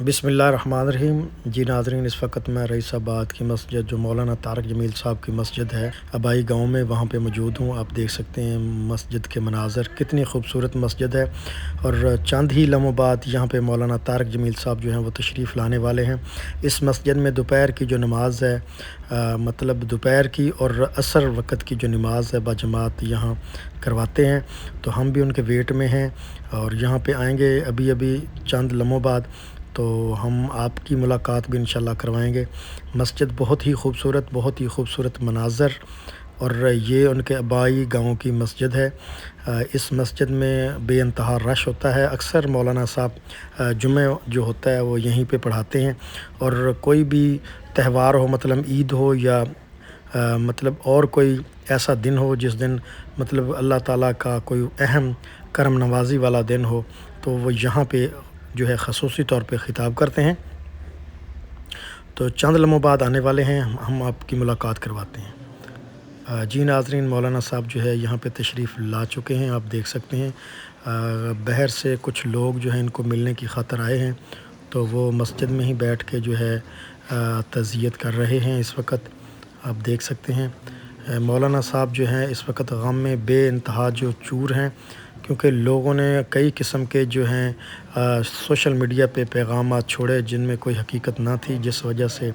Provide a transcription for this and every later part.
बिस्मिल्लाहिर्रहमानिर्रहीम। जी नाज़रीन, इस वक्त मैं रईसाबाद की मस्जिद जो मौलाना तारक जमील साहब की मस्जिद है आबाई गांव में, वहाँ पे मौजूद हूँ। आप देख सकते हैं मस्जिद के मनाज़र, कितनी खूबसूरत मस्जिद है। और चंद ही लम्हों बाद यहाँ पे मौलाना तारक जमील साहब जो हैं वो तशरीफ़ लाने वाले हैं। इस मस्जिद में दोपहर की जो नमाज़ है, मतलब दोपहर की और असर वक़्त की जो नमाज़ है बाजमात यहाँ करवाते हैं। तो हम भी उनके वेट में हैं और यहाँ पे आएंगे अभी अभी चंद लम्हों बाद, तो हम आपकी मुलाकात भी इंशाल्लाह करवाएंगे। मस्जिद बहुत ही खूबसूरत मनाज़र, और ये उनके आबाई गांव की मस्जिद है। इस मस्जिद में बेइंतहा रश होता है। अक्सर मौलाना साहब जुमे जो होता है वो यहीं पे पढ़ाते हैं। और कोई भी त्यौहार हो, मतलब ईद हो या मतलब और कोई ऐसा दिन हो जिस दिन मतलब अल्लाह ताला का कोई अहम करम नवाज़ी वाला दिन हो, तो वो यहाँ पे जो है ख़ुसूसी तौर पे ख़िताब करते हैं। तो चंद लम्हों बाद आने वाले हैं, हम आपकी मुलाकात करवाते हैं। जी नाज़रीन, मौलाना साहब जो है यहाँ पे तशरीफ़ ला चुके हैं। आप देख सकते हैं बाहर से कुछ लोग जो हैं इनको मिलने की ख़ातिर आए हैं, तो वो मस्जिद में ही बैठ के जो है तज़ियत कर रहे हैं। इस वक्त आप देख सकते हैं मौलाना साहब जो हैं इस वक्त गम में बेइंतहा जो चूर हैं, क्योंकि लोगों ने कई किस्म के जो हैं सोशल मीडिया पे पैगामात छोड़े जिनमें कोई हकीकत ना थी, जिस वजह से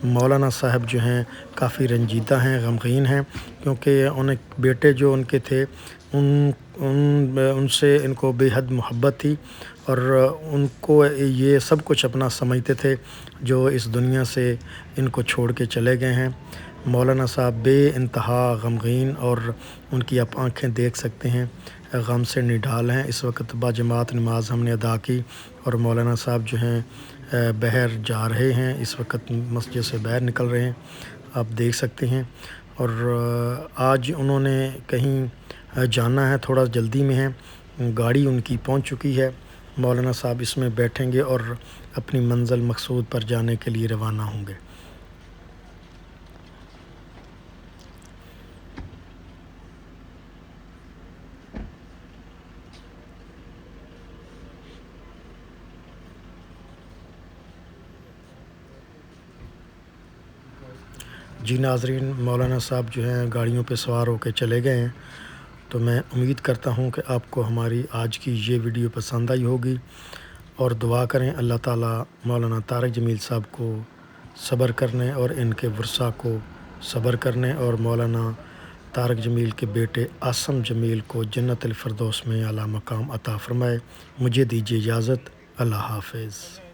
मौलाना साहब जो हैं काफ़ी रंजीदा हैं, गमगीन हैं। क्योंकि उन्हें बेटे जो उनके थे उनसे इनको बेहद मोहब्बत थी और उनको ये सब कुछ अपना समझते थे जो इस दुनिया से इनको छोड़ के चले गए हैं। मौलाना साहब बेइंतहा गमगीन, और उनकी आप आँखें देख सकते हैं गम से निढाल हैं। इस वक्त बाजमात नमाज हमने अदा की और मौलाना साहब जो हैं बाहर जा रहे हैं, इस वक्त मस्जिद से बाहर निकल रहे हैं, आप देख सकते हैं। और आज उन्होंने कहीं जाना है, थोड़ा जल्दी में है, गाड़ी उनकी पहुंच चुकी है। मौलाना साहब इसमें बैठेंगे और अपनी मंजिल मकसूद पर जाने के लिए रवाना होंगे। जी नाज़रीन, मौलाना साहब जो हैं गाड़ियों पे सवार होकर चले गए हैं। तो मैं उम्मीद करता हूँ कि आपको हमारी आज की ये वीडियो पसंद आई होगी, और दुआ करें अल्लाह ताला मौलाना तारक जमील साहब को सब्र करने और इनके वर्सा को सब्र करने, और मौलाना तारक जमील के बेटे आसम जमील को जन्नत अल फिरदौस में आला मकाम अता फ़रमाए। मुझे दीजिए इजाज़त। अल्लाह हाफ़िज़।